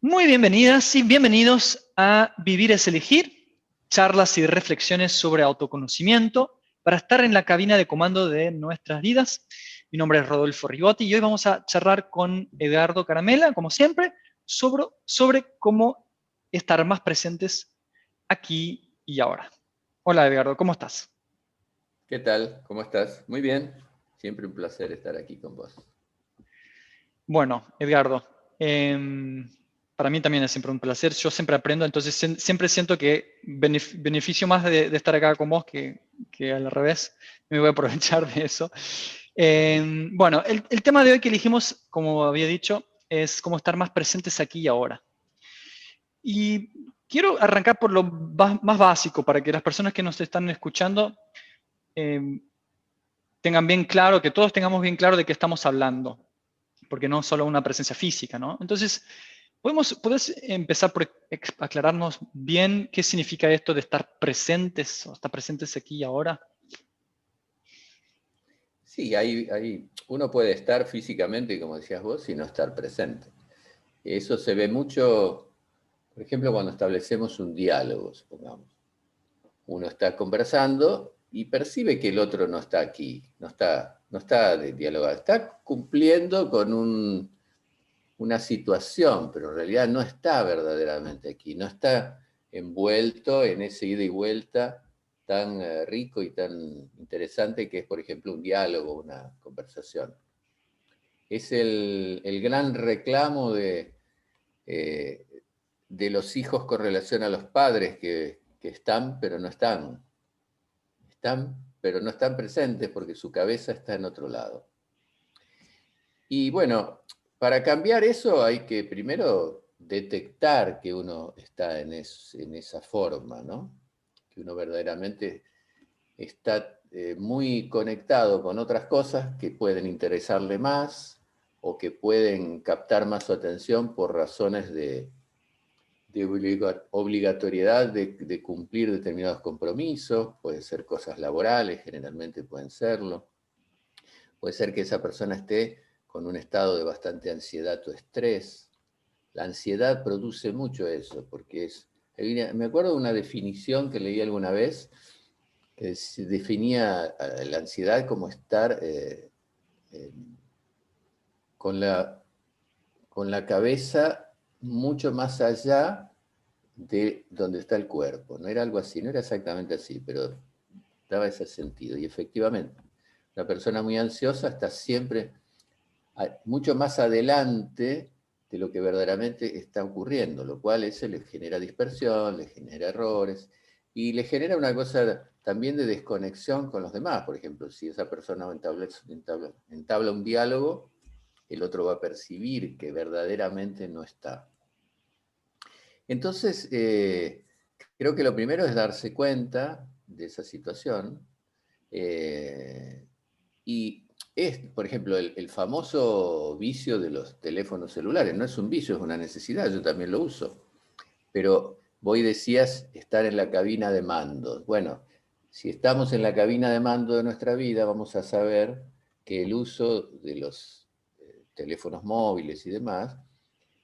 Muy bienvenidas y bienvenidos a Vivir es Elegir, charlas y reflexiones sobre autoconocimiento para estar en la cabina de comando de nuestras vidas. Mi nombre es Rodolfo Rigotti y hoy vamos a charlar con Edgardo Caramela, como siempre, sobre cómo estar más presentes aquí y ahora. Hola Edgardo, ¿cómo estás? ¿Qué tal? ¿Cómo estás? Muy bien. Siempre un placer estar aquí con vos. Bueno, Edgardo, para mí también es siempre un placer. Yo siempre aprendo, entonces siempre siento que beneficio más de estar acá con vos que al revés. Me voy a aprovechar de eso. Bueno, el tema de hoy que elegimos, como había dicho, es cómo estar más presentes aquí y ahora. Y quiero arrancar por lo más básico para que las personas que nos están escuchando em, tengan bien claro, que todos tengamos bien claro de qué estamos hablando, porque no solo una presencia física, ¿no? Entonces, ¿puedes empezar por aclararnos bien qué significa esto de estar presentes o estar presentes aquí y ahora? Sí, uno puede estar físicamente, como decías vos, y no estar presente. Eso se ve mucho, por ejemplo, cuando establecemos un diálogo, supongamos. Uno está conversando y percibe que el otro no está aquí, no está de dialogar, está cumpliendo con una situación, pero en realidad no está verdaderamente aquí, no está envuelto en ese ida y vuelta tan rico y tan interesante que es, por ejemplo, un diálogo, una conversación. Es el gran reclamo eh, de los hijos con relación a los padres que están, pero no están. Están, pero no están presentes porque su cabeza está en otro lado. Y bueno, para cambiar eso hay que primero detectar que uno está en esa forma, ¿no? Que uno verdaderamente está muy conectado con otras cosas que pueden interesarle más o que pueden captar más su atención por razones de obligatoriedad de cumplir determinados compromisos, pueden ser cosas laborales, generalmente pueden serlo. Puede ser que esa persona esté con un estado de bastante ansiedad o estrés. La ansiedad produce mucho eso, porque me acuerdo de una definición que leí alguna vez, que se definía la ansiedad como estar eh, con, la, con la cabeza mucho más allá de donde está el cuerpo. No era algo así, no era exactamente así, pero daba ese sentido. Y efectivamente, una persona muy ansiosa está siempre mucho más adelante de lo que verdaderamente está ocurriendo, lo cual eso le genera dispersión, le genera errores y le genera una cosa también de desconexión con los demás. Por ejemplo, si esa persona entabla un diálogo, el otro va a percibir que verdaderamente no está. Entonces, creo que lo primero es darse cuenta de esa situación eh, y es, por ejemplo, el famoso vicio de los teléfonos celulares. No es un vicio, es una necesidad, yo también lo uso. Pero vos decías estar en la cabina de mando. Bueno, si estamos en la cabina de mando de nuestra vida, vamos a saber que el uso de los teléfonos móviles y demás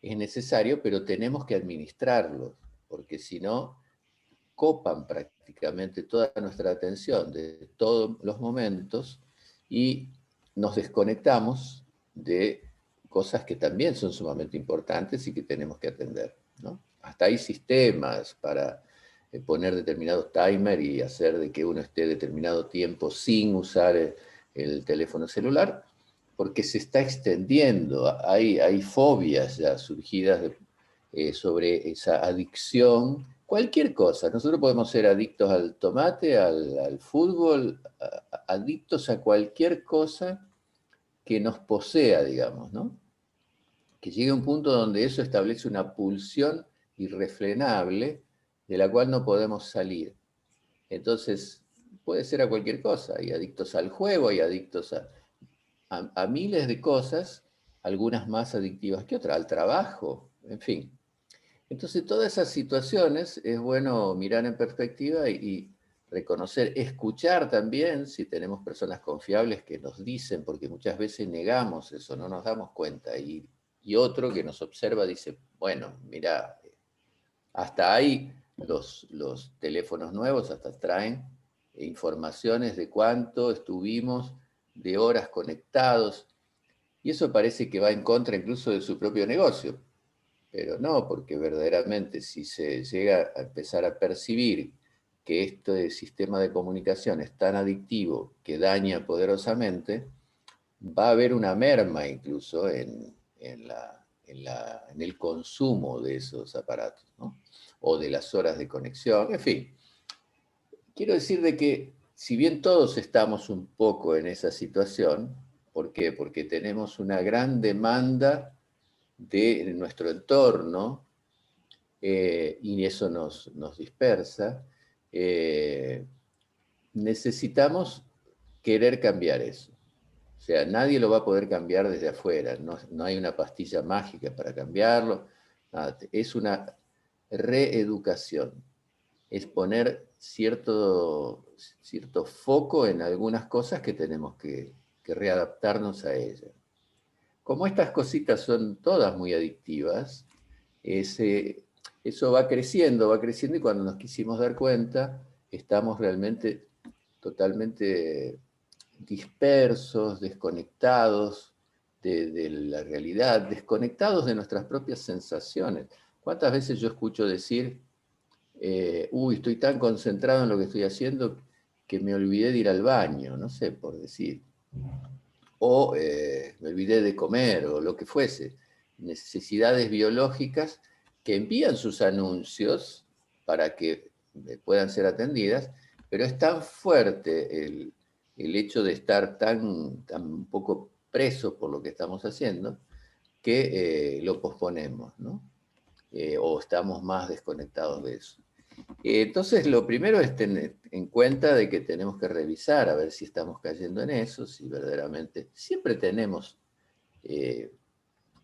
es necesario, pero tenemos que administrarlos, porque si no, copan prácticamente toda nuestra atención de todos los momentos y nos desconectamos de cosas que también son sumamente importantes y que tenemos que atender, ¿no? Hasta hay sistemas para poner determinados timers y hacer de que uno esté determinado tiempo sin usar el teléfono celular, porque se está extendiendo. Hay fobias ya surgidas sobre esa adicción, cualquier cosa. Nosotros podemos ser adictos al tomate, al fútbol, adictos a cualquier cosa que nos posea, digamos, ¿no? Que llegue a un punto donde eso establece una pulsión irrefrenable de la cual no podemos salir. Entonces, puede ser a cualquier cosa. Hay adictos al juego, hay adictos a miles de cosas, algunas más adictivas que otras, al trabajo, en fin. Entonces, todas esas situaciones es bueno mirar en perspectiva y reconocer, escuchar también, si tenemos personas confiables que nos dicen, porque muchas veces negamos eso, no nos damos cuenta y Y otro que nos observa dice, bueno, mira, hasta hay los teléfonos nuevos, hasta traen informaciones de cuánto estuvimos de horas conectados, y eso parece que va en contra incluso de su propio negocio, pero no, porque verdaderamente si se llega a empezar a percibir que este sistema de comunicación es tan adictivo que daña poderosamente, va a haber una merma incluso en el consumo de esos aparatos, ¿no? O de las horas de conexión, en fin. Quiero decir de que si bien todos estamos un poco en esa situación, ¿por qué? Porque tenemos una gran demanda de nuestro entorno, y eso nos dispersa, necesitamos querer cambiar eso. O sea, nadie lo va a poder cambiar desde afuera, no hay una pastilla mágica para cambiarlo, nada, es una reeducación, es poner cierto foco en algunas cosas que tenemos que readaptarnos a ellas. Como estas cositas son todas muy adictivas, eso va creciendo y cuando nos quisimos dar cuenta, estamos realmente totalmente dispersos, desconectados de la realidad, desconectados de nuestras propias sensaciones. ¿Cuántas veces yo escucho decir, uy, estoy tan concentrado en lo que estoy haciendo que me olvidé de ir al baño, no sé, por decir, o me olvidé de comer, o lo que fuese, necesidades biológicas que envían sus anuncios para que puedan ser atendidas, pero es tan fuerte el hecho de estar tan un poco preso por lo que estamos haciendo, que lo posponemos, ¿no? O estamos más desconectados de eso. Entonces, lo primero es tener en cuenta de que tenemos que revisar a ver si estamos cayendo en eso, si verdaderamente siempre tenemos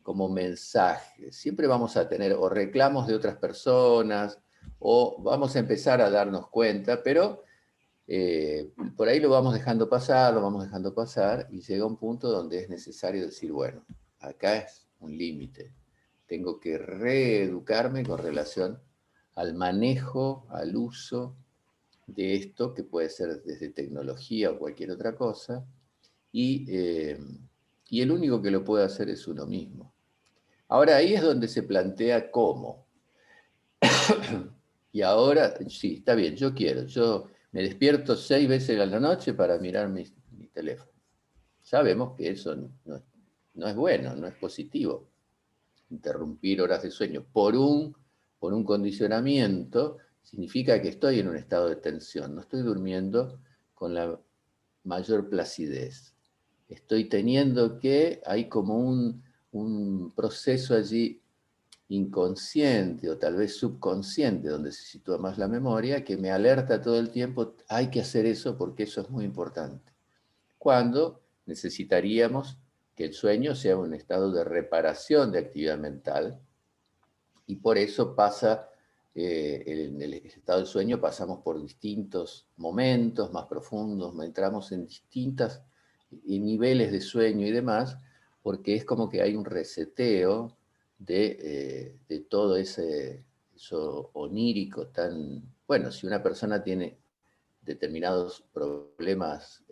como mensaje, siempre vamos a tener o reclamos de otras personas o vamos a empezar a darnos cuenta, pero por ahí lo vamos dejando pasar y llega un punto donde es necesario decir, bueno, acá es un límite, tengo que reeducarme con relación al manejo, al uso de esto, que puede ser desde tecnología o cualquier otra cosa, y el único que lo puede hacer es uno mismo. Ahora ahí es donde se plantea cómo. Y ahora, sí, está bien, yo me despierto 6 veces a la noche para mirar mi teléfono. Sabemos que eso no es bueno, no es positivo. Interrumpir horas de sueño por un condicionamiento significa que estoy en un estado de tensión, no estoy durmiendo con la mayor placidez. Estoy teniendo hay como un proceso allí inconsciente o tal vez subconsciente, donde se sitúa más la memoria, que me alerta todo el tiempo, hay que hacer eso porque eso es muy importante. Cuando necesitaríamos que el sueño sea un estado de reparación de actividad mental, y por eso en el estado de sueño pasamos por distintos momentos más profundos, entramos en distintos niveles de sueño y demás, porque es como que hay un reseteo de todo eso onírico tan... Bueno, si una persona tiene determinados problemas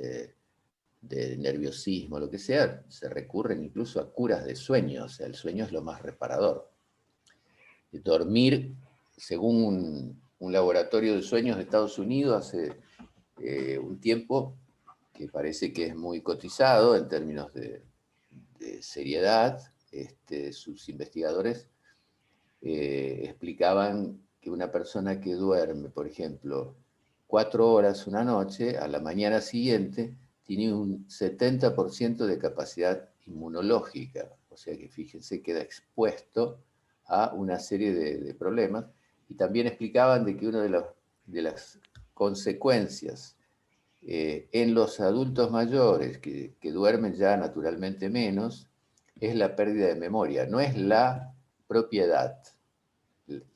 de nerviosismo, lo que sea, se recurren incluso a curas de sueño, o sea, el sueño es lo más reparador. Dormir, según un laboratorio de sueños de Estados Unidos, hace un tiempo, que parece que es muy cotizado en términos de seriedad, sus investigadores explicaban que una persona que duerme, por ejemplo, 4 horas una noche, a la mañana siguiente tiene un 70% de capacidad inmunológica, o sea que fíjense, queda expuesto a una serie de problemas, y también explicaban de que una de las consecuencias en los adultos mayores que duermen ya naturalmente menos es la pérdida de memoria, no es la propiedad,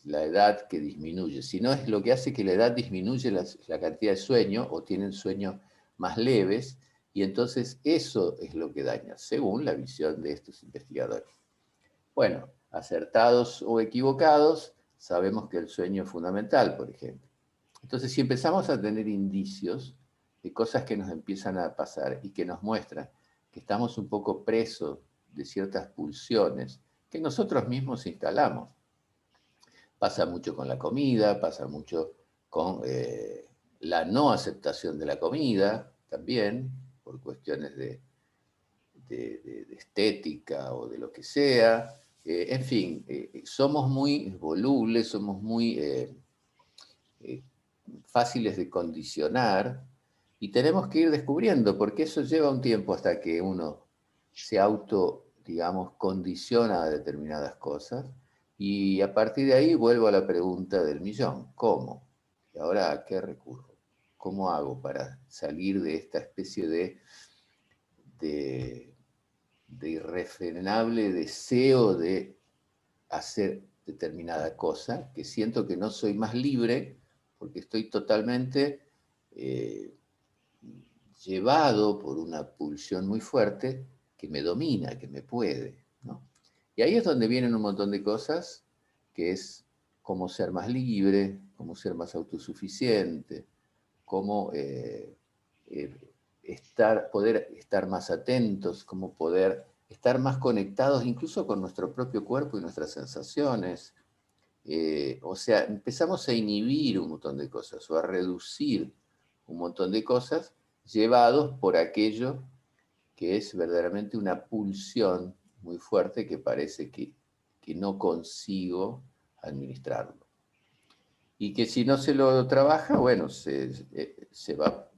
la edad que disminuye, sino es lo que hace que la edad disminuye la cantidad de sueño o tienen sueños más leves, y entonces eso es lo que daña, según la visión de estos investigadores. Bueno, acertados o equivocados, sabemos que el sueño es fundamental, por ejemplo. Entonces, si empezamos a tener indicios de cosas que nos empiezan a pasar y que nos muestran que estamos un poco presos de ciertas pulsiones que nosotros mismos instalamos. Pasa mucho con la comida, pasa mucho con la no aceptación de la comida también, por cuestiones de estética o de lo que sea. En fin, somos muy volubles, somos muy eh, fáciles de condicionar y tenemos que ir descubriendo, porque eso lleva un tiempo hasta que uno se auto, digamos, condiciona a determinadas cosas. Y a partir de ahí vuelvo a la pregunta del millón, ¿cómo? ¿Y ahora a qué recurro? ¿Cómo hago para salir de esta especie de, de irrefrenable deseo de hacer determinada cosa, que siento que no soy más libre porque estoy totalmente eh, llevado por una pulsión muy fuerte que me domina, que me puede, ¿no? Y ahí es donde vienen un montón de cosas, que es cómo ser más libre, cómo ser más autosuficiente, cómo poder estar más atentos, cómo poder estar más conectados incluso con nuestro propio cuerpo y nuestras sensaciones. O sea, empezamos a inhibir un montón de cosas o a reducir un montón de cosas llevados por aquello que es verdaderamente una pulsión muy fuerte que parece que no consigo administrarlo. Y que si no se lo trabaja, bueno, se va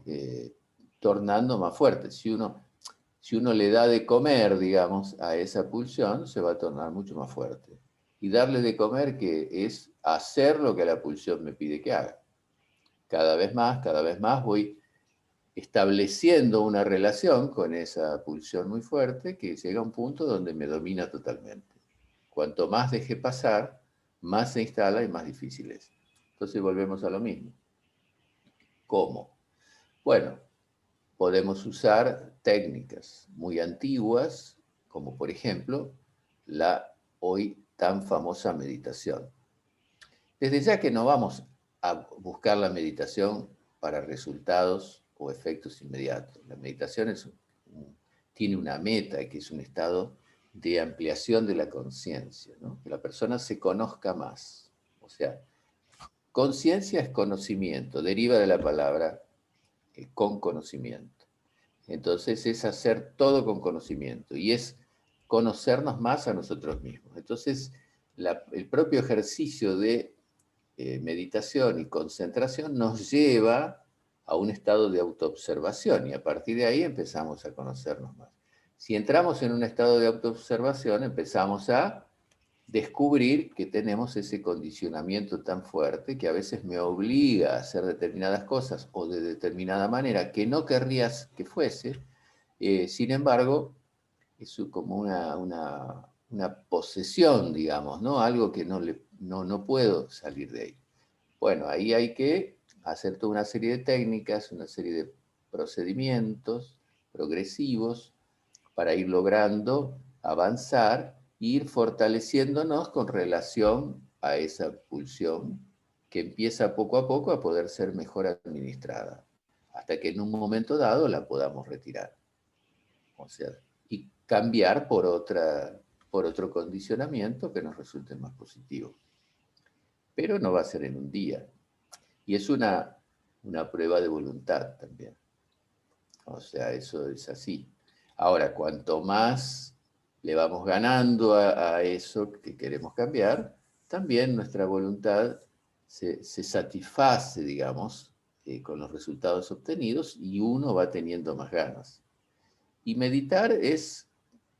eh, tornando más fuerte. Si uno le da de comer, digamos, a esa pulsión, se va a tornar mucho más fuerte. Y darle de comer que es hacer lo que la pulsión me pide que haga. Cada vez más voy estableciendo una relación con esa pulsión muy fuerte que llega a un punto donde me domina totalmente. Cuanto más deje pasar, más se instala y más difícil es. Entonces volvemos a lo mismo. ¿Cómo? Bueno, podemos usar técnicas muy antiguas, como por ejemplo la hoy tan famosa meditación. Desde ya que no vamos a buscar la meditación para resultados o efectos inmediatos. La meditación tiene una meta, que es un estado de ampliación de la conciencia, ¿no? Que la persona se conozca más. O sea, conciencia es conocimiento, deriva de la palabra con conocimiento. Entonces es hacer todo con conocimiento y es conocernos más a nosotros mismos. Entonces, el propio ejercicio de meditación y concentración nos lleva a un estado de autoobservación y a partir de ahí empezamos a conocernos más. Si entramos en un estado de autoobservación, empezamos a descubrir que tenemos ese condicionamiento tan fuerte que a veces me obliga a hacer determinadas cosas o de determinada manera que no querrías que fuese. Sin embargo, es como una posesión, digamos, ¿no? Algo que no puedo salir de ahí. Bueno, ahí hay que hacer toda una serie de técnicas, una serie de procedimientos progresivos para ir logrando avanzar e ir fortaleciéndonos con relación a esa pulsión que empieza poco a poco a poder ser mejor administrada, hasta que en un momento dado la podamos retirar. O sea, y cambiar por otro condicionamiento que nos resulte más positivo. Pero no va a ser en un día. Y es una prueba de voluntad también. O sea, eso es así. Ahora, cuanto más le vamos ganando a eso que queremos cambiar, también nuestra voluntad se satisface, digamos, con los resultados obtenidos y uno va teniendo más ganas. Y meditar es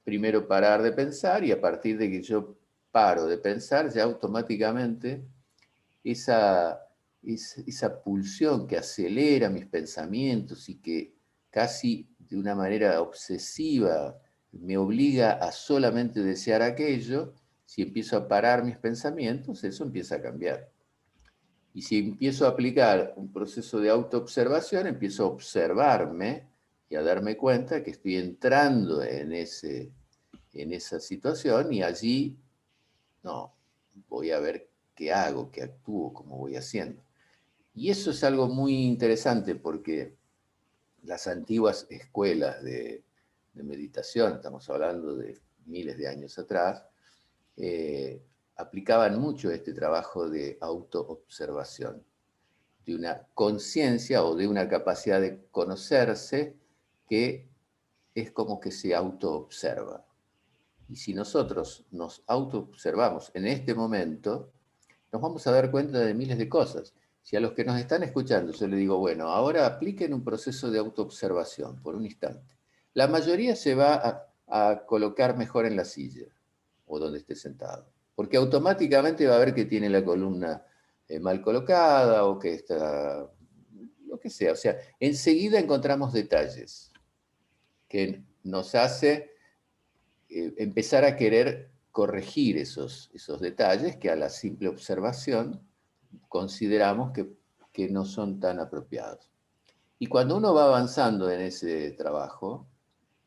primero parar de pensar y a partir de que yo paro de pensar, ya automáticamente esa pulsión que acelera mis pensamientos y que casi de una manera obsesiva me obliga a solamente desear aquello, si empiezo a parar mis pensamientos, eso empieza a cambiar. Y si empiezo a aplicar un proceso de autoobservación, empiezo a observarme y a darme cuenta que estoy entrando en en esa situación y allí, no, voy a ver qué hago, qué actúo, cómo voy haciendo. Y eso es algo muy interesante porque las antiguas escuelas de meditación, estamos hablando de miles de años atrás, aplicaban mucho este trabajo de autoobservación, de una conciencia o de una capacidad de conocerse que es como que se autoobserva. Y si nosotros nos autoobservamos en este momento, nos vamos a dar cuenta de miles de cosas. Si a los que nos están escuchando yo les digo, bueno, ahora apliquen un proceso de autoobservación por un instante, la mayoría se va a colocar mejor en la silla o donde esté sentado, porque automáticamente va a ver que tiene la columna mal colocada o que está, lo que sea. O sea, enseguida encontramos detalles que nos hace empezar a querer corregir esos detalles que a la simple observación consideramos que no son tan apropiados. Y cuando uno va avanzando en ese trabajo,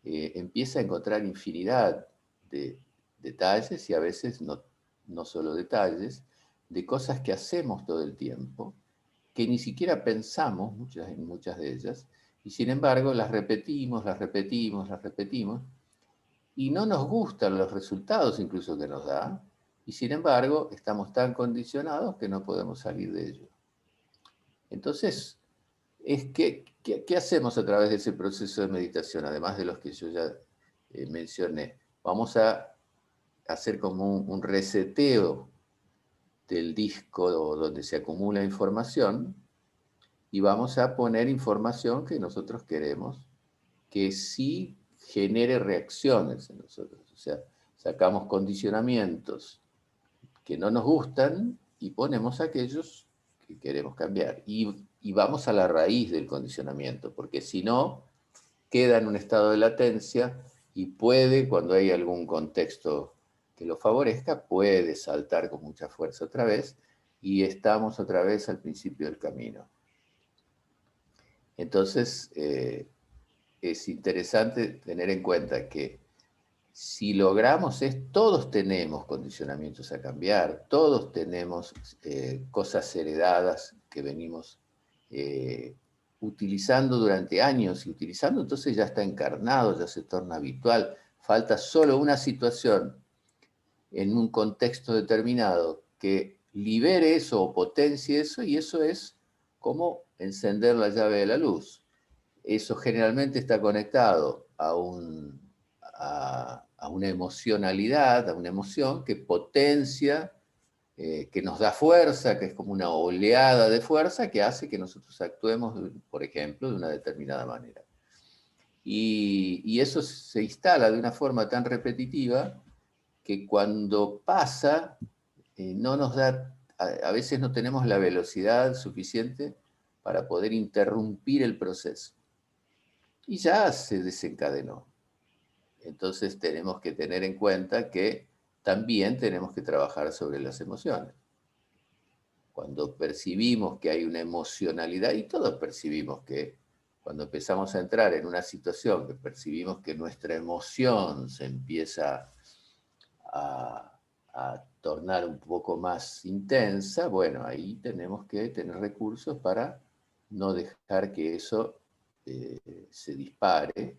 empieza a encontrar infinidad de detalles y a veces no solo detalles, de cosas que hacemos todo el tiempo, que ni siquiera pensamos en muchas de ellas, y sin embargo las repetimos, las repetimos, las repetimos, y no nos gustan los resultados incluso que nos da, y sin embargo estamos tan condicionados que no podemos salir de ello. Entonces, ¿qué hacemos a través de ese proceso de meditación? Además de los que yo ya mencioné, vamos a hacer como un reseteo del disco donde se acumula información y vamos a poner información que nosotros queremos que sí genere reacciones en nosotros. O sea, sacamos condicionamientos que no nos gustan y ponemos aquellos que queremos cambiar. Y vamos a la raíz del condicionamiento, porque si no, queda en un estado de latencia y puede, cuando hay algún contexto que lo favorezca, puede saltar con mucha fuerza otra vez y estamos otra vez al principio del camino. Entonces, es interesante tener en cuenta que si logramos todos tenemos condicionamientos a cambiar, todos tenemos cosas heredadas que venimos utilizando durante años y utilizando, entonces ya está encarnado, ya se torna habitual. Falta solo una situación en un contexto determinado que libere eso o potencie eso, y eso es como encender la llave de la luz. Eso generalmente está conectado a una emocionalidad, a una emoción que potencia, que nos da fuerza, que es como una oleada de fuerza que hace que nosotros actuemos, por ejemplo, de una determinada manera. Y eso se instala de una forma tan repetitiva que cuando pasa, no nos da, a veces no tenemos la velocidad suficiente para poder interrumpir el proceso. Y ya se desencadenó. Entonces tenemos que tener en cuenta que también tenemos que trabajar sobre las emociones. Cuando percibimos que hay una emocionalidad, y todos percibimos que cuando empezamos a entrar en una situación que percibimos que nuestra emoción se empieza a tornar un poco más intensa, bueno, ahí tenemos que tener recursos para no dejar que eso se dispare,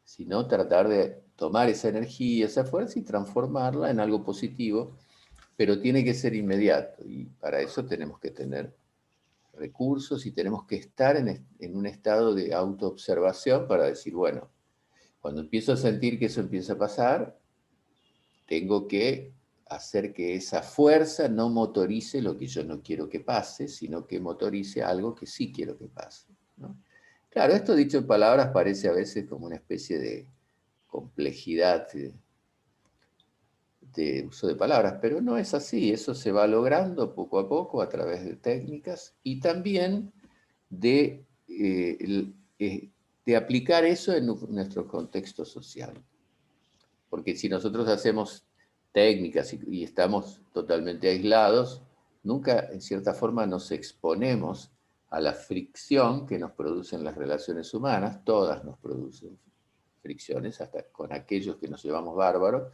sino tratar de tomar esa energía, esa fuerza y transformarla en algo positivo, pero tiene que ser inmediato y para eso tenemos que tener recursos y tenemos que estar en un estado de autoobservación para decir, bueno, cuando empiezo a sentir que eso empieza a pasar, tengo que hacer que esa fuerza no motorice lo que yo no quiero que pase, sino que motorice algo que sí quiero que pase, ¿no? Claro, esto dicho en palabras parece a veces como una especie de complejidad de uso de palabras, pero no es así, eso se va logrando poco a poco a través de técnicas y también de, de aplicar eso en nuestro contexto social. Porque si nosotros hacemos técnicas y estamos totalmente aislados, nunca en cierta forma nos exponemos a la fricción que nos producen las relaciones humanas, todas nos producen fricciones, hasta con aquellos que nos llevamos bárbaros,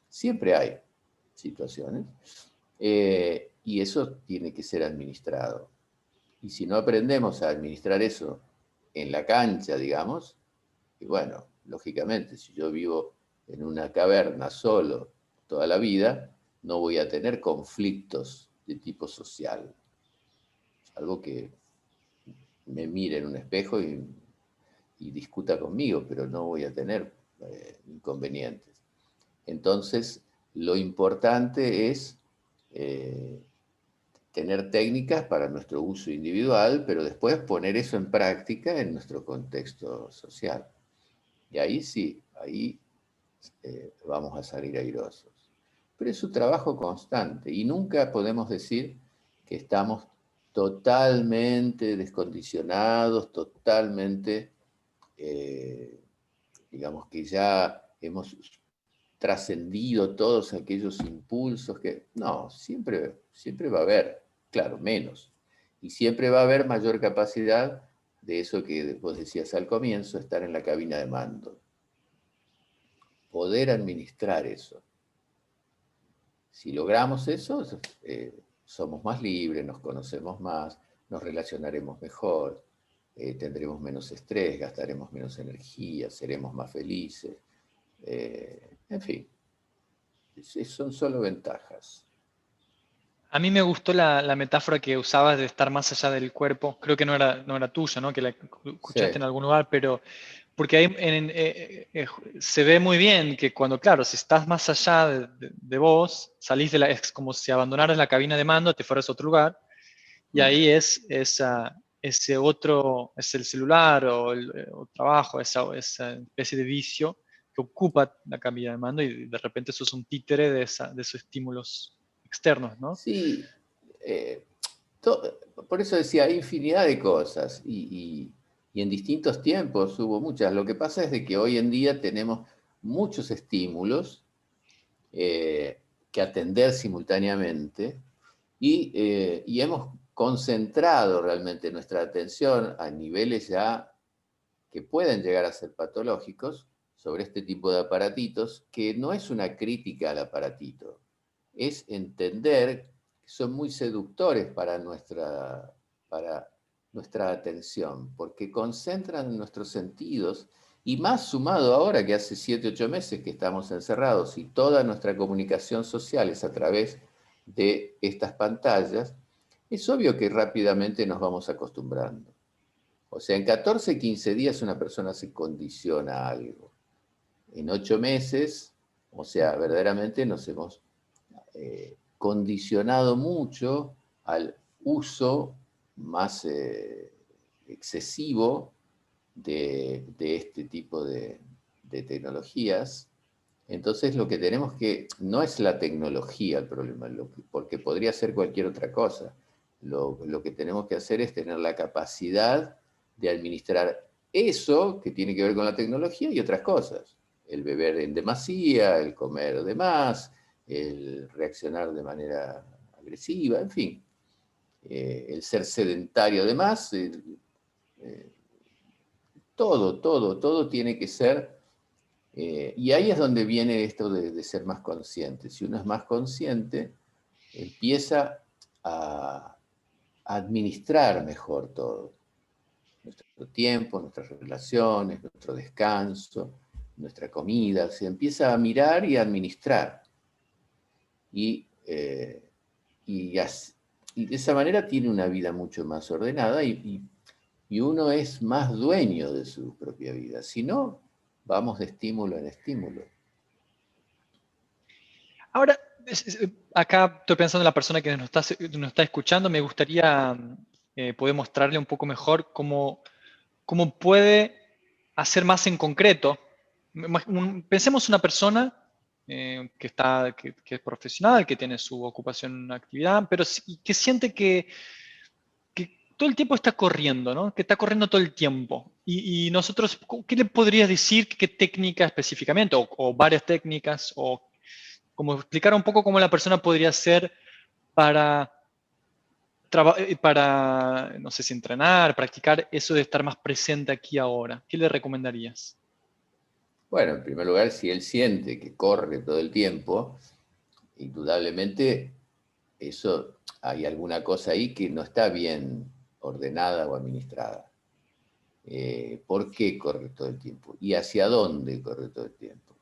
siempre hay situaciones, y eso tiene que ser administrado. Y si no aprendemos a administrar eso en la cancha, digamos, y bueno, lógicamente, si yo vivo en una caverna solo toda la vida, no voy a tener conflictos de tipo social. Algo que me mire en un espejo y discuta conmigo, pero no voy a tener inconvenientes. Entonces, lo importante es tener técnicas para nuestro uso individual, pero después poner eso en práctica en nuestro contexto social. Y ahí sí, ahí vamos a salir airosos. Pero es un trabajo constante y nunca podemos decir que estamos totalmente descondicionados, totalmente, digamos que ya hemos trascendido todos aquellos impulsos que... No, siempre va a haber, claro, menos. Y siempre va a haber mayor capacidad de eso que vos decías al comienzo, estar en la cabina de mando. Poder administrar eso. Si logramos eso, somos más libres, nos conocemos más, nos relacionaremos mejor, tendremos menos estrés, gastaremos menos energía, seremos más felices. En fin, son solo ventajas. A mí me gustó la metáfora que usabas de estar más allá del cuerpo. Creo que no era tuya, ¿no? Que la Sí. escuchaste en algún lugar, pero porque ahí se ve muy bien que cuando, claro, si estás más allá de vos, salís es como si abandonaras la cabina de mando, te fueras a otro lugar, y ahí es ese otro, es el celular o trabajo, esa especie de vicio que ocupa la cabina de mando y de repente sos un títere de esos estímulos externos, ¿no? Sí, eh, por eso decía, hay infinidad de cosas y en distintos tiempos hubo muchas. Lo que pasa es de que hoy en día tenemos muchos estímulos que atender simultáneamente y hemos concentrado realmente nuestra atención a niveles ya que pueden llegar a ser patológicos sobre este tipo de aparatitos, que no es una crítica al aparatito, es entender que son muy seductores para nuestra atención, porque concentran nuestros sentidos, y más sumado ahora que hace 7, 8 meses que estamos encerrados y toda nuestra comunicación social es a través de estas pantallas, es obvio que rápidamente nos vamos acostumbrando. O sea, en 14, 15 días una persona se condiciona a algo. En 8 meses, o sea, verdaderamente nos hemos condicionado mucho al uso más excesivo de este tipo de tecnologías. Entonces lo que tenemos que, no es la tecnología el problema, porque podría ser cualquier otra cosa. Lo que tenemos que hacer es tener la capacidad de administrar eso que tiene que ver con la tecnología y otras cosas. El beber en demasía, el comer de más, el reaccionar de manera agresiva, en fin. El ser sedentario de más, todo tiene que ser, y ahí es donde viene esto de ser más consciente. Si uno es más consciente, empieza a administrar mejor todo. Nuestro tiempo, nuestras relaciones, nuestro descanso, nuestra comida, se empieza a mirar y a administrar. Y, y, y de esa manera tiene una vida mucho más ordenada y uno es más dueño de su propia vida. Si no, vamos de estímulo en estímulo. Ahora, acá estoy pensando en la persona que nos está escuchando, me gustaría poder mostrarle un poco mejor cómo puede hacer más en concreto. Pensemos una persona que es profesional, que tiene su ocupación, una actividad, pero que siente que todo el tiempo está corriendo, ¿no? Que está corriendo todo el tiempo. Y nosotros, ¿qué le podrías decir? ¿Qué técnica específicamente? O varias técnicas, o como explicar un poco cómo la persona podría hacer para, no sé si entrenar, practicar eso de estar más presente aquí ahora. ¿Qué le recomendarías? Bueno, en primer lugar, si él siente que corre todo el tiempo, indudablemente eso hay alguna cosa ahí que no está bien ordenada o administrada. ¿Por qué corre todo el tiempo? ¿Y hacia dónde corre todo el tiempo?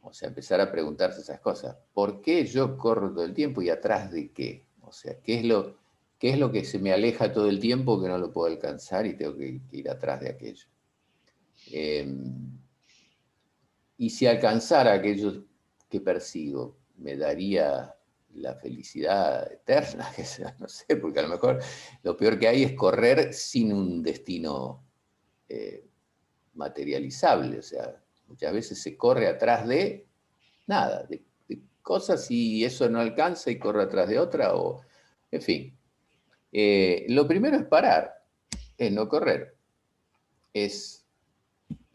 O sea, empezar a preguntarse esas cosas. ¿Por qué yo corro todo el tiempo y atrás de qué? O sea, qué es lo que se me aleja todo el tiempo que no lo puedo alcanzar y tengo que ir atrás de aquello? Eh, y si alcanzara aquello que persigo, me daría la felicidad eterna, que sea, no sé, porque a lo mejor lo peor que hay es correr sin un destino eh, materializable, o sea, muchas veces se corre atrás de nada, de cosas y eso no alcanza y corre atrás de otra, o en fin. Lo primero es parar, es no correr, es,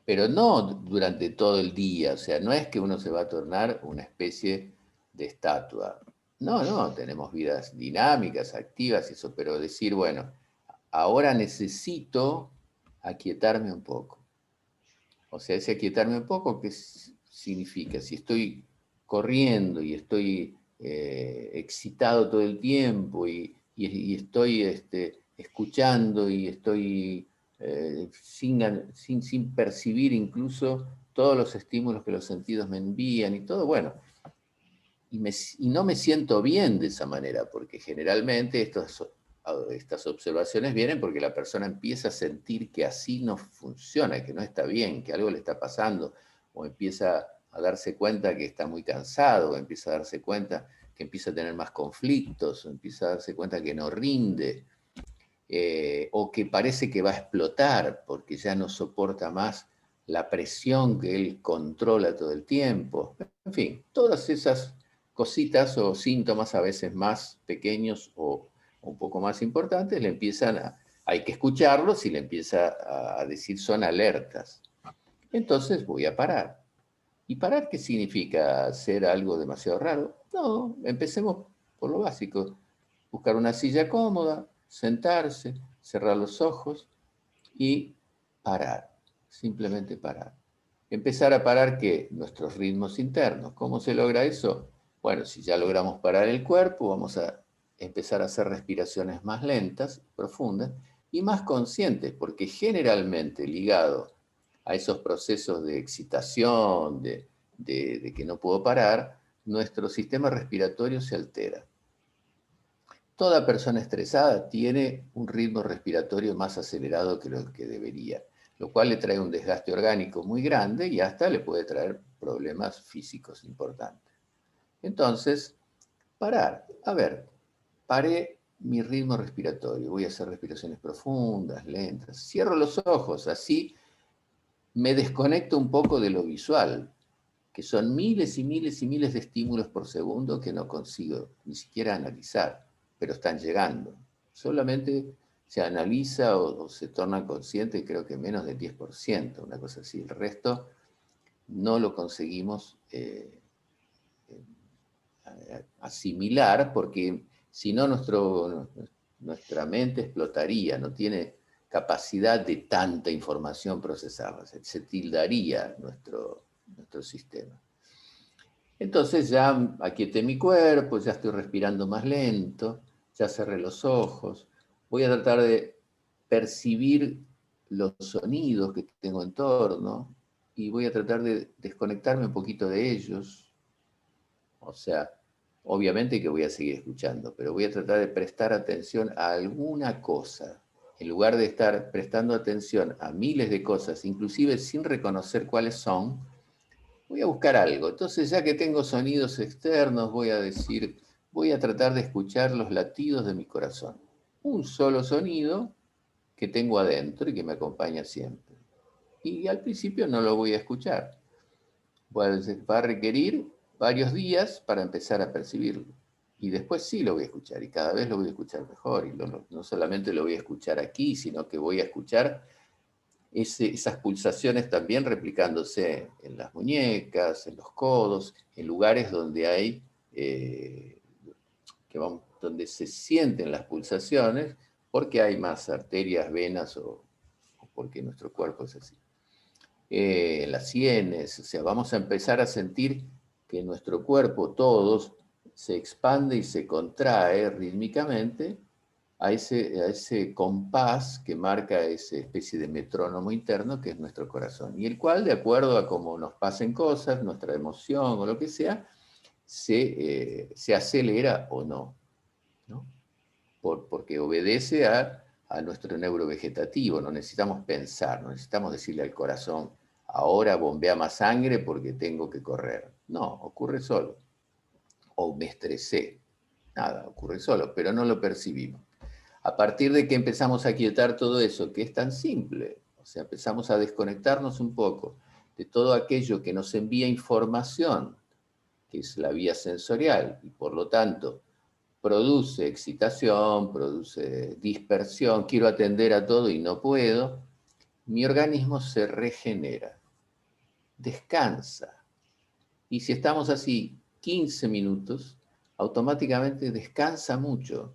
pero no durante todo el día, o sea, no es que uno se va a tornar una especie de estatua. No, no, tenemos vidas dinámicas, activas, eso, pero decir, bueno, ahora necesito aquietarme un poco. O sea, ese aquietarme un poco, ¿qué significa? Si estoy corriendo y estoy excitado todo el tiempo y estoy escuchando y estoy sin percibir incluso todos los estímulos que los sentidos me envían y todo, bueno, y no me siento bien de esa manera, porque generalmente estas observaciones vienen porque la persona empieza a sentir que así no funciona, que no está bien, que algo le está pasando, o empieza a darse cuenta que está muy cansado, o empieza a darse cuenta que empieza a tener más conflictos, o empieza a darse cuenta que no rinde, o que parece que va a explotar porque ya no soporta más la presión que él controla todo el tiempo. En fin, todas esas cositas o síntomas a veces más pequeños o un poco más importantes le empiezan hay que escucharlos y le empieza a decir son alertas. Entonces voy a parar. ¿Y parar qué significa? ¿Hacer algo demasiado raro? No, empecemos por lo básico. Buscar una silla cómoda, sentarse, cerrar los ojos y parar. Simplemente parar. Empezar a parar ¿qué? Nuestros ritmos internos. ¿Cómo se logra eso? Bueno, si ya logramos parar el cuerpo, vamos a empezar a hacer respiraciones más lentas, profundas y más conscientes, porque generalmente ligado a esos procesos de excitación, de que no puedo parar, nuestro sistema respiratorio se altera. Toda persona estresada tiene un ritmo respiratorio más acelerado que lo que debería, lo cual le trae un desgaste orgánico muy grande y hasta le puede traer problemas físicos importantes. Entonces, parar. A ver, paré mi ritmo respiratorio. Voy a hacer respiraciones profundas, lentas. Cierro los ojos, así me desconecto un poco de lo visual, que son miles y miles y miles de estímulos por segundo que no consigo ni siquiera analizar, pero están llegando. Solamente se analiza o se torna consciente, creo que menos del 10%, una cosa así. El resto no lo conseguimos asimilar porque si no nuestra mente explotaría, no tiene capacidad de tanta información procesada, se tildaría nuestro sistema. Entonces ya aquieté mi cuerpo, ya estoy respirando más lento, ya cerré los ojos, voy a tratar de percibir los sonidos que tengo en torno y voy a tratar de desconectarme un poquito de ellos. O sea, obviamente que voy a seguir escuchando, pero voy a tratar de prestar atención a alguna cosa, en lugar de estar prestando atención a miles de cosas, inclusive sin reconocer cuáles son. Voy a buscar algo. Entonces, ya que tengo sonidos externos, voy a tratar de escuchar los latidos de mi corazón. Un solo sonido que tengo adentro y que me acompaña siempre. Y al principio no lo voy a escuchar. Va a requerir varios días para empezar a percibirlo. Y después sí lo voy a escuchar y cada vez lo voy a escuchar mejor. Y no solamente lo voy a escuchar aquí, sino que voy a escuchar esas pulsaciones también replicándose en las muñecas, en los codos, en lugares donde hay, donde se sienten las pulsaciones, porque hay más arterias, venas o porque nuestro cuerpo es así. en las sienes, o sea, vamos a empezar a sentir que nuestro cuerpo, todos, se expande y se contrae rítmicamente a ese compás que marca esa especie de metrónomo interno que es nuestro corazón, y el cual, de acuerdo a cómo nos pasen cosas, nuestra emoción o lo que sea, se acelera o no, ¿no? Porque obedece a nuestro neurovegetativo, no necesitamos pensar, no necesitamos decirle al corazón, ahora bombea más sangre porque tengo que correr. No, ocurre solo. O me estresé. Nada, ocurre solo, pero no lo percibimos. A partir de que empezamos a quietar todo eso, que es tan simple, o sea, empezamos a desconectarnos un poco de todo aquello que nos envía información, que es la vía sensorial, y por lo tanto produce excitación, produce dispersión, quiero atender a todo y no puedo, mi organismo se regenera, descansa. Y si estamos así 15 minutos, automáticamente descansa mucho.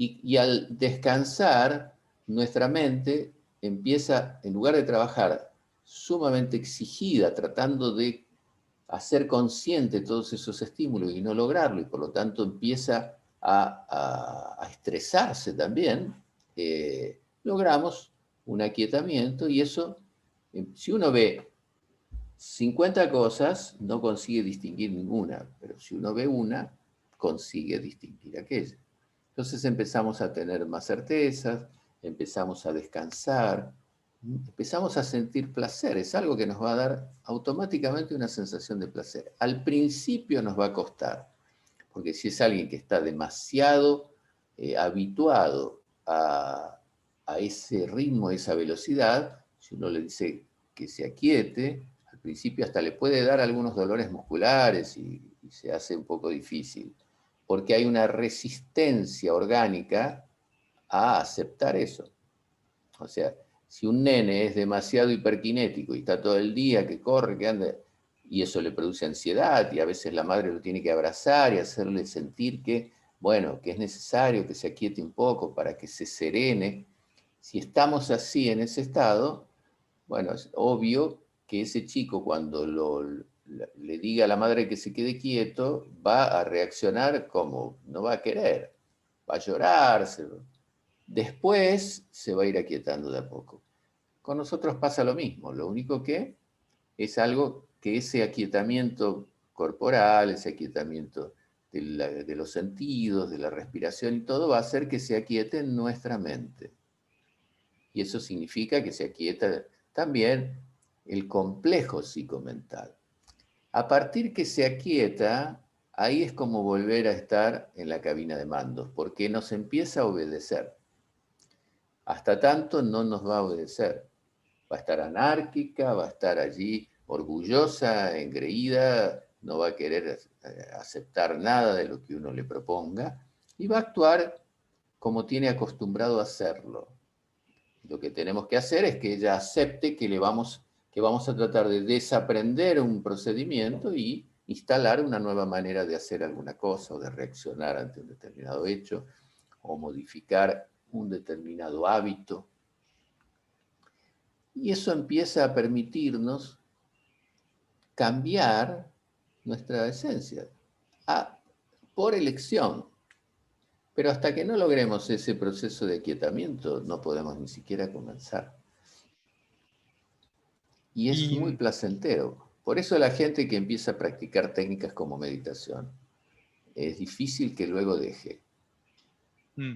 Y al descansar, nuestra mente empieza, en lugar de trabajar sumamente exigida, tratando de hacer consciente todos esos estímulos y no lograrlo, y por lo tanto empieza a estresarse también, logramos un aquietamiento y eso, si uno ve 50 cosas, no consigue distinguir ninguna, pero si uno ve una, consigue distinguir aquella. Entonces empezamos a tener más certezas, empezamos a descansar, empezamos a sentir placer. Es algo que nos va a dar automáticamente una sensación de placer. Al principio nos va a costar, porque si es alguien que está demasiado habituado a ese ritmo, a esa velocidad, si uno le dice que se aquiete, al principio hasta le puede dar algunos dolores musculares y se hace un poco difícil, porque hay una resistencia orgánica a aceptar eso. O sea, si un nene es demasiado hiperkinético y está todo el día que corre, que anda, y eso le produce ansiedad, y a veces la madre lo tiene que abrazar y hacerle sentir que, bueno, que es necesario que se aquiete un poco para que se serene. Si estamos así en ese estado, bueno, es obvio que ese chico cuando le diga a la madre que se quede quieto, va a reaccionar como no va a querer, va a llorar, después se va a ir aquietando de a poco. Con nosotros pasa lo mismo, lo único que es algo que ese aquietamiento corporal, ese aquietamiento de los sentidos, de la respiración y todo, va a hacer que se aquiete en nuestra mente. Y eso significa que se aquieta también el complejo psicomental. A partir que se aquieta, ahí es como volver a estar en la cabina de mandos, porque nos empieza a obedecer. Hasta tanto no nos va a obedecer. Va a estar anárquica, va a estar allí orgullosa, engreída, no va a querer aceptar nada de lo que uno le proponga y va a actuar como tiene acostumbrado a hacerlo. Lo que tenemos que hacer es que ella acepte que vamos a tratar de desaprender un procedimiento y instalar una nueva manera de hacer alguna cosa o de reaccionar ante un determinado hecho o modificar un determinado hábito. Y eso empieza a permitirnos cambiar nuestra esencia por elección. Pero hasta que no logremos ese proceso de aquietamiento, no podemos ni siquiera comenzar. Y es muy Y, placentero. Por eso la gente que empieza a practicar técnicas como meditación, es difícil que luego deje, mm,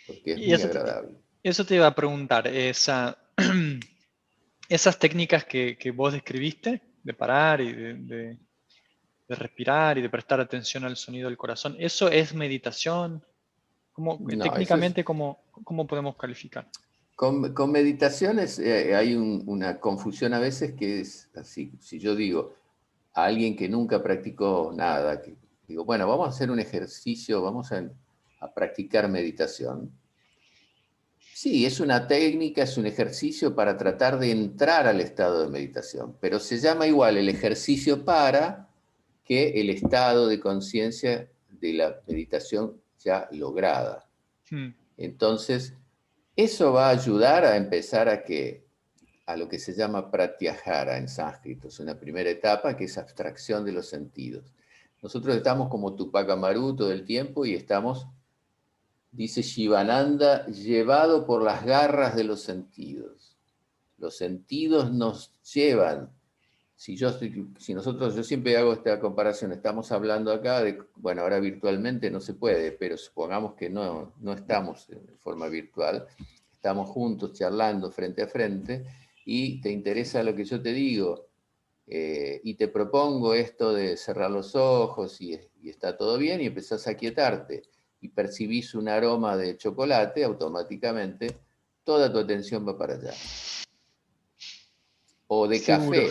porque es y muy agradable. eso te iba a preguntar, esas técnicas que vos describiste, de parar y de respirar y de prestar atención al sonido del corazón, ¿eso es meditación? No, eso es. Técnicamente, ¿cómo podemos calificar? Con meditaciones hay una confusión a veces que es así. Si yo digo a alguien que nunca practicó nada, que digo, bueno, vamos a hacer un ejercicio, vamos a practicar meditación. Sí, es una técnica, es un ejercicio para tratar de entrar al estado de meditación, pero se llama igual el ejercicio para que el estado de conciencia de la meditación ya lograda. Hmm, Entonces, eso va a ayudar a empezar a que a lo que se llama pratyahara en sánscrito. Es una primera etapa que es abstracción de los sentidos. Nosotros estamos como Tupac Amaru todo el tiempo y estamos, dice Shivananda, llevado por las garras de los sentidos. Los sentidos nos llevan. Si nosotros, yo siempre hago esta comparación, estamos hablando acá de, bueno, ahora virtualmente no se puede, pero supongamos que no estamos en forma virtual, estamos juntos charlando frente a frente y te interesa lo que yo te digo y te propongo esto de cerrar los ojos y está todo bien y empezás a quietarte y percibís un aroma de chocolate, automáticamente toda tu atención va para allá. O de Seguro, café,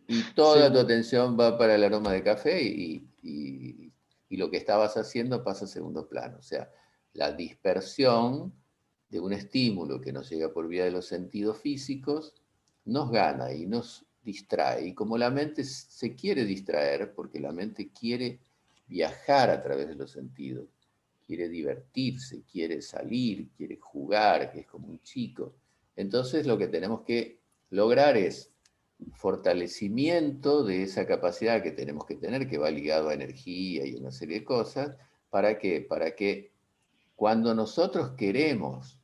y toda tu seguro. atención va para el aroma de café y lo que estabas haciendo pasa a segundo plano. O sea, la dispersión de un estímulo que nos llega por vía de los sentidos físicos nos gana y nos distrae. Y como la mente se quiere distraer, porque la mente quiere viajar a través de los sentidos, quiere divertirse, quiere salir, quiere jugar, que es como un chico. Entonces lo que tenemos que lograr es fortalecimiento de esa capacidad que tenemos que tener, que va ligado a energía y una serie de cosas, ¿para qué? Para que cuando nosotros queremos,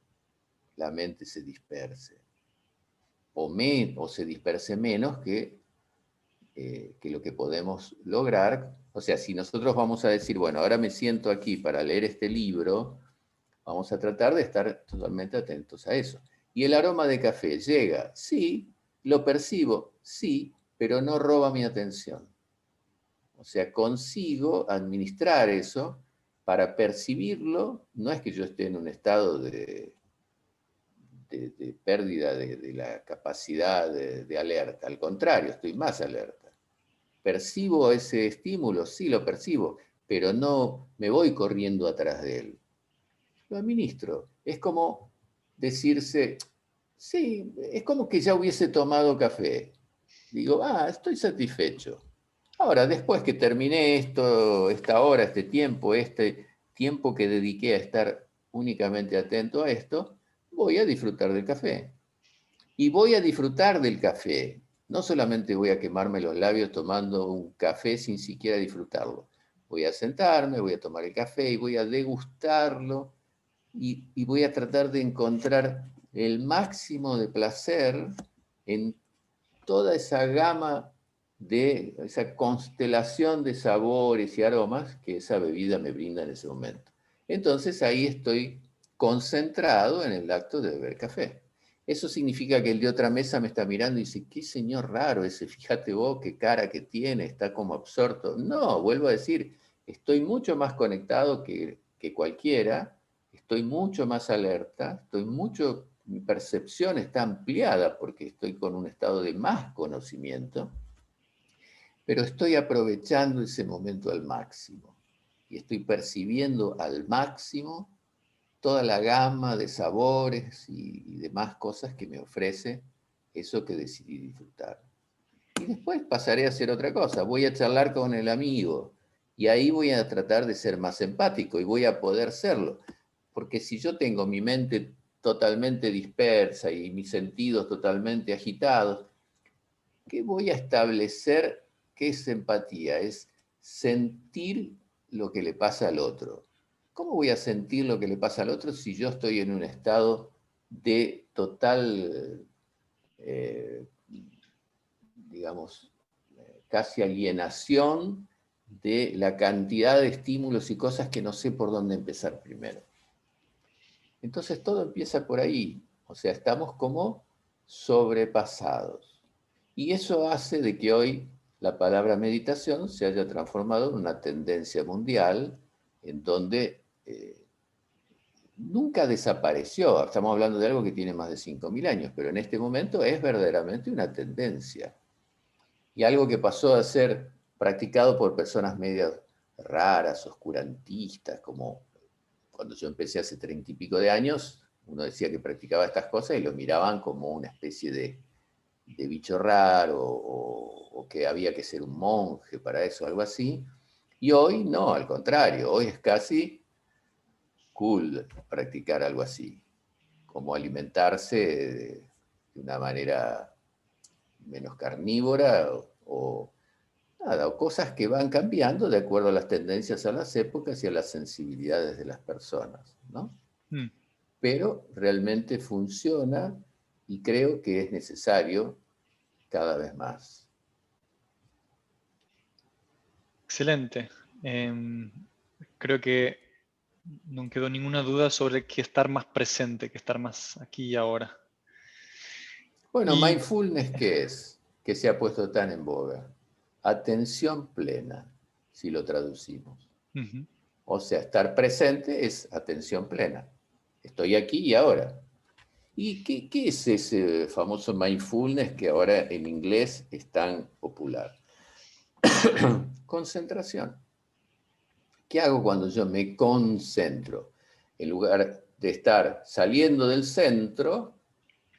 la mente se disperse, o se disperse menos que lo que podemos lograr. O sea, si nosotros vamos a decir, bueno, ahora me siento aquí para leer este libro, vamos a tratar de estar totalmente atentos a eso. ¿Y el aroma de café llega? Sí, lo percibo, sí, pero no roba mi atención. O sea, consigo administrar eso para percibirlo. No es que yo esté en un estado de pérdida de la capacidad de alerta, al contrario, estoy más alerta. ¿Percibo ese estímulo? Sí, lo percibo, pero no me voy corriendo atrás de él. Lo administro. Es como decirse, sí, es como que ya hubiese tomado café. Digo, estoy satisfecho. Ahora, después que terminé esto, esta hora, este tiempo que dediqué a estar únicamente atento a esto, voy a disfrutar del café. Y voy a disfrutar del café. No solamente voy a quemarme los labios tomando un café sin siquiera disfrutarlo. Voy a sentarme, voy a tomar el café y voy a degustarlo y voy a tratar de encontrar el máximo de placer en toda esa gama de esa constelación de sabores y aromas que esa bebida me brinda en ese momento. Entonces ahí estoy concentrado en el acto de beber café. Eso significa que el de otra mesa me está mirando y dice, qué señor raro ese, fíjate vos qué cara que tiene, está como absorto. No, vuelvo a decir, estoy mucho más conectado que cualquiera, estoy mucho más alerta, mi percepción está ampliada porque estoy con un estado de más conocimiento, pero estoy aprovechando ese momento al máximo y estoy percibiendo al máximo toda la gama de sabores y demás cosas que me ofrece eso que decidí disfrutar. Y después pasaré a hacer otra cosa, voy a charlar con el amigo y ahí voy a tratar de ser más empático y voy a poder serlo. Porque si yo tengo mi mente totalmente dispersa y mis sentidos totalmente agitados, ¿qué voy a establecer? ¿Qué es empatía? Es sentir lo que le pasa al otro. ¿Cómo voy a sentir lo que le pasa al otro si yo estoy en un estado de total, eh, digamos, casi alienación de la cantidad de estímulos y cosas que no sé por dónde empezar primero? Entonces todo empieza por ahí, o sea, estamos como sobrepasados. Y eso hace de que hoy la palabra meditación se haya transformado en una tendencia mundial en donde nunca desapareció. Estamos hablando de algo que tiene más de 5.000 años, pero en este momento es verdaderamente una tendencia. Y algo que pasó a ser practicado por personas medias raras, oscurantistas, como cuando yo empecé hace 30 y pico de años, uno decía que practicaba estas cosas y lo miraban como una especie de bicho raro o que había que ser un monje para eso, algo así. Y hoy no, al contrario, hoy es casi cool practicar algo así, como alimentarse de una manera menos carnívora nada, o cosas que van cambiando de acuerdo a las tendencias a las épocas y a las sensibilidades de las personas, ¿no? Mm. Pero realmente funciona y creo que es necesario cada vez más. Excelente. Creo que no quedó ninguna duda sobre que estar más presente, que estar más aquí y ahora. Bueno, Y mindfulness, ¿qué es? Que se ha puesto tan en boga. Atención plena, si lo traducimos. ujú, O sea, estar presente es atención plena. Estoy aquí y ahora. ¿Y qué es ese famoso mindfulness que ahora en inglés es tan popular? Concentración. ¿Qué hago cuando yo me concentro? En lugar de estar saliendo del centro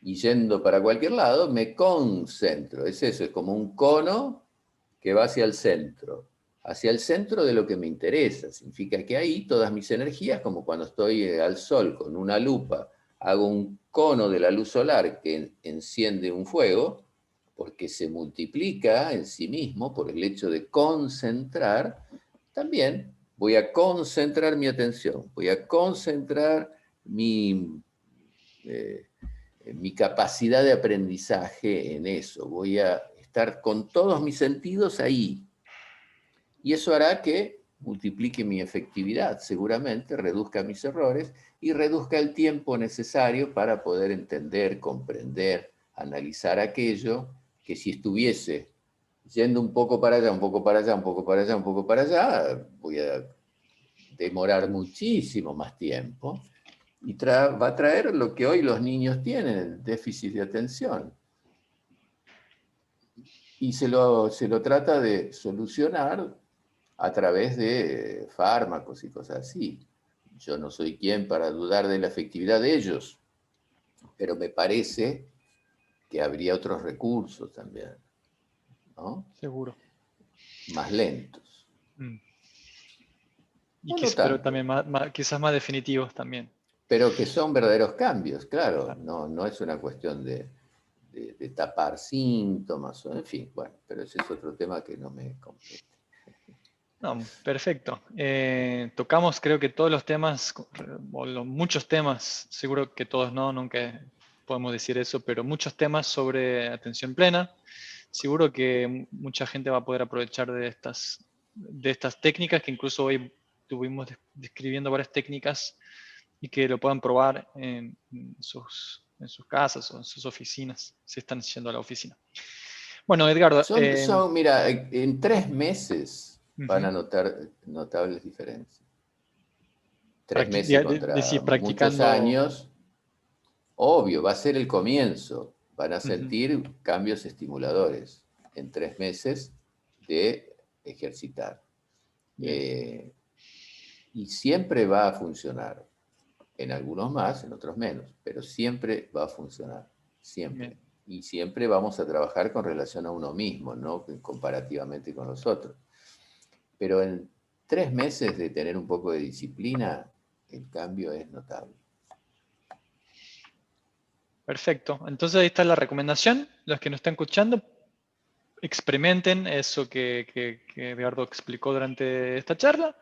y yendo para cualquier lado, me concentro. Es eso, es como un cono que va hacia el centro de lo que me interesa. Significa que ahí todas mis energías, como cuando estoy al sol con una lupa, hago un cono de la luz solar que enciende un fuego, porque se multiplica en sí mismo por el hecho de concentrar, también voy a concentrar mi atención, voy a concentrar eh, mi capacidad de aprendizaje en eso, voy a estar con todos mis sentidos ahí. Y eso hará que multiplique mi efectividad, seguramente, reduzca mis errores y reduzca el tiempo necesario para poder entender, comprender, analizar aquello que si estuviese yendo un poco para allá, un poco para allá, un poco para allá, un poco para allá, voy a demorar muchísimo más tiempo y va a traer lo que hoy los niños tienen, el déficit de atención. Y se lo trata de solucionar a través de fármacos y cosas así. Yo no soy quien para dudar de la efectividad de ellos, pero me parece que habría otros recursos también, ¿no? seguro. Más lentos. Mm. Y O no pero tanto, también quizás más definitivos también. pero que son verdaderos cambios, claro. Claro. No es una cuestión de tapar síntomas, o en fin, bueno, pero ese es otro tema que no me compete. No, perfecto. Tocamos creo que todos los temas, o muchos temas, seguro que todos no, nunca podemos decir eso, pero muchos temas sobre atención plena. Seguro que mucha gente va a poder aprovechar de estas técnicas, que incluso hoy estuvimos describiendo varias técnicas y que lo puedan probar en sus casas o en sus oficinas, si están yendo a la oficina. Bueno, Edgardo, Mira, en 3 meses van ujú, a notar notables diferencias. 3 meses contra decís muchos practicando. años, obvio, va a ser el comienzo. Van a Ujú, sentir cambios estimuladores en 3 meses de ejercitar. bien, Eh, y siempre va a funcionar. En algunos más, en otros menos, pero siempre va a funcionar. Siempre. bien. Y siempre vamos a trabajar con relación a uno mismo, no comparativamente con los otros. Pero en 3 meses de tener un poco de disciplina, el cambio es notable. Perfecto. Entonces ahí está la recomendación. Los que nos están escuchando, experimenten eso que Eduardo explicó durante esta charla.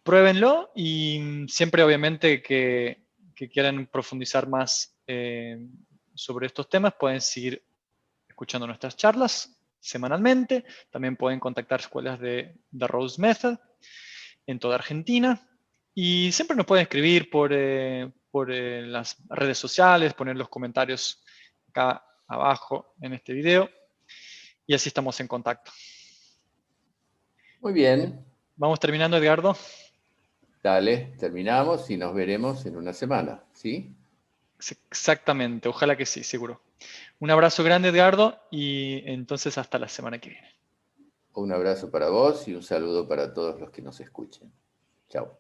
Pruébenlo y siempre obviamente que quieran profundizar más sobre estos temas, pueden seguir escuchando nuestras charlas semanalmente. También pueden contactar escuelas de The Rose Method en toda Argentina. Y siempre nos pueden escribir por las redes sociales, poner los comentarios acá abajo en este video y así estamos en contacto. Muy bien, Vamos terminando, Edgardo. dale, terminamos y nos veremos en una semana, ¿sí? Exactamente, ojalá que sí, seguro. Un abrazo grande, Edgardo, y entonces hasta la semana que viene. Un abrazo para vos y un saludo para todos los que nos escuchen. Chao.